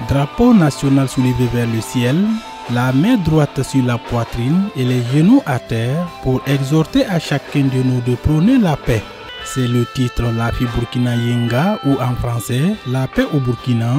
drapeau national soulevé vers le ciel, la main droite sur la poitrine et les genoux à terre pour exhorter à chacun de nous de prôner la paix. C'est le titre Lafi Burkina Yenga ou en français La paix au Burkina.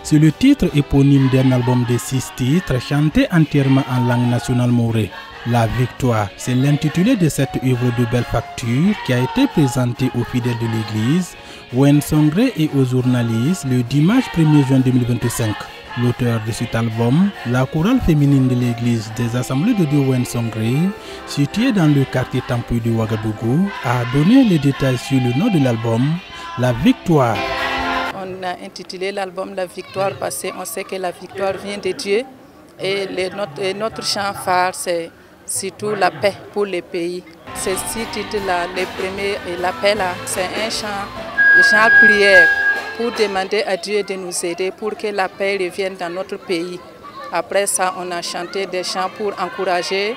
C'est le titre éponyme d'un album de 6 titres chanté entièrement en langue nationale maoré. La victoire, c'est l'intitulé de cette œuvre de belle facture qui a été présentée aux fidèles de l'église, aux Nsongré et aux journalistes le dimanche 1er juin 2025. L'auteur de cet album, la chorale féminine de l'église des Assemblées de Dieu Nsongré, située dans le quartier Tampuy de Ouagadougou, a donné les détails sur le nom de l'album, La Victoire. On a intitulé l'album La Victoire parce qu'on sait que la victoire vient de Dieu et notre chant phare c'est surtout la paix pour les pays. Ces 6 titres-là, le premier et la paix là, c'est un chant prière pour demander à Dieu de nous aider pour que la paix revienne dans notre pays. Après ça, on a chanté des chants pour encourager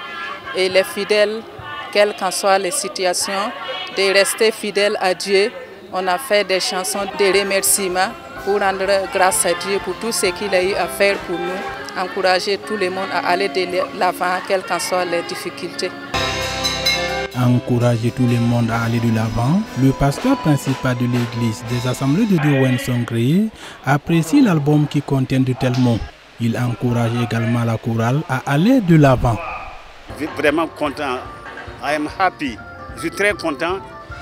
et les fidèles, quelles qu'en soient les situations, de rester fidèles à Dieu. On a fait des chansons de remerciement pour rendre grâce à Dieu pour tout ce qu'il a eu à faire pour nous. Encourager tout le monde à aller de l'avant, quelles qu'en soient les difficultés. Encourager tout le monde à aller de l'avant, le pasteur principal de l'église des Assemblées de Dieu Nsongré apprécie l'album qui contient de tels mots. Il encourage également la chorale à aller de l'avant. Je suis vraiment content. I am happy. Je suis très content.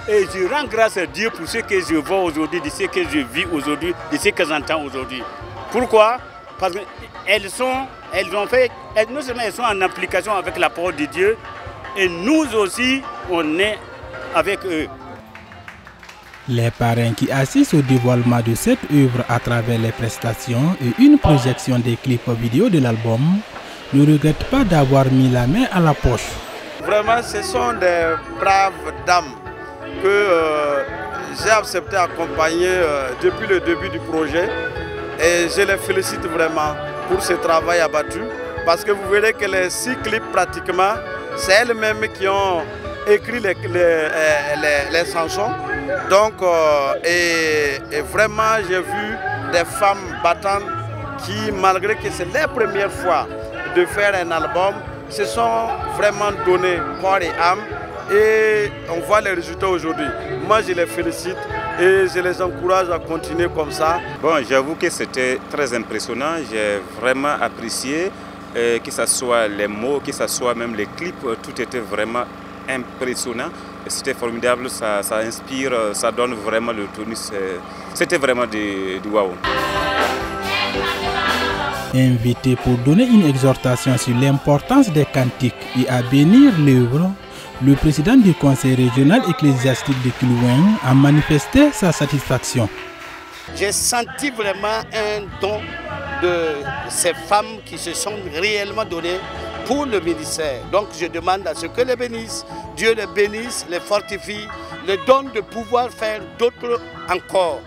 Et je rends grâce à Dieu pour ce que je vois aujourd'hui, de ce que je vis aujourd'hui, de ce que j'entends aujourd'hui. Pourquoi? Parce qu'elles ont fait, non seulement elles sont en application avec la parole de Dieu, et nous aussi, on est avec eux. Les parrains qui assistent au dévoilement de cette œuvre à travers les prestations et une projection des clips vidéo de l'album ne regrettent pas d'avoir mis la main à la poche. Vraiment, ce sont des braves dames que j'ai accepté d'accompagner depuis le début du projet et je les félicite vraiment pour ce travail abattu parce que vous verrez que les 6 clips pratiquement c'est elles-mêmes qui ont écrit les chansons. Donc et vraiment j'ai vu des femmes battantes qui malgré que c'est leur première fois de faire un album se sont vraiment donné corps et âme. Et on voit les résultats aujourd'hui. Moi, je les félicite et je les encourage à continuer comme ça. Bon, j'avoue que c'était très impressionnant. J'ai vraiment apprécié, que ce soit les mots, que ce soit même les clips, tout était vraiment impressionnant. C'était formidable, ça inspire, ça donne vraiment le tonus. C'était vraiment du waouh. Invité pour donner une exhortation sur l'importance des cantiques et à bénir l'œuvre, le président du conseil régional ecclésiastique de Kilouin a manifesté sa satisfaction. J'ai senti vraiment un don de ces femmes qui se sont réellement données pour le ministère. Donc je demande à ce que les bénisse, Dieu les bénisse, les fortifie, les donne de pouvoir faire d'autres encore,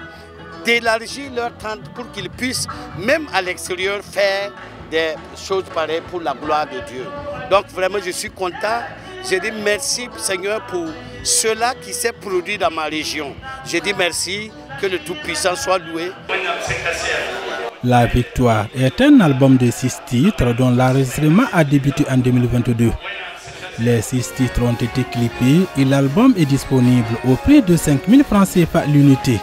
d'élargir leur tente pour qu'ils puissent, même à l'extérieur, faire des choses pareilles pour la gloire de Dieu. Donc vraiment je suis content. Je dis merci Seigneur pour cela qui s'est produit dans ma région. Je dis merci, que le Tout-Puissant soit loué. La Victoire est un album de 6 titres dont l'enregistrement a débuté en 2022. Les 6 titres ont été clippés et l'album est disponible au prix de 5 000 francs CFA l'unité.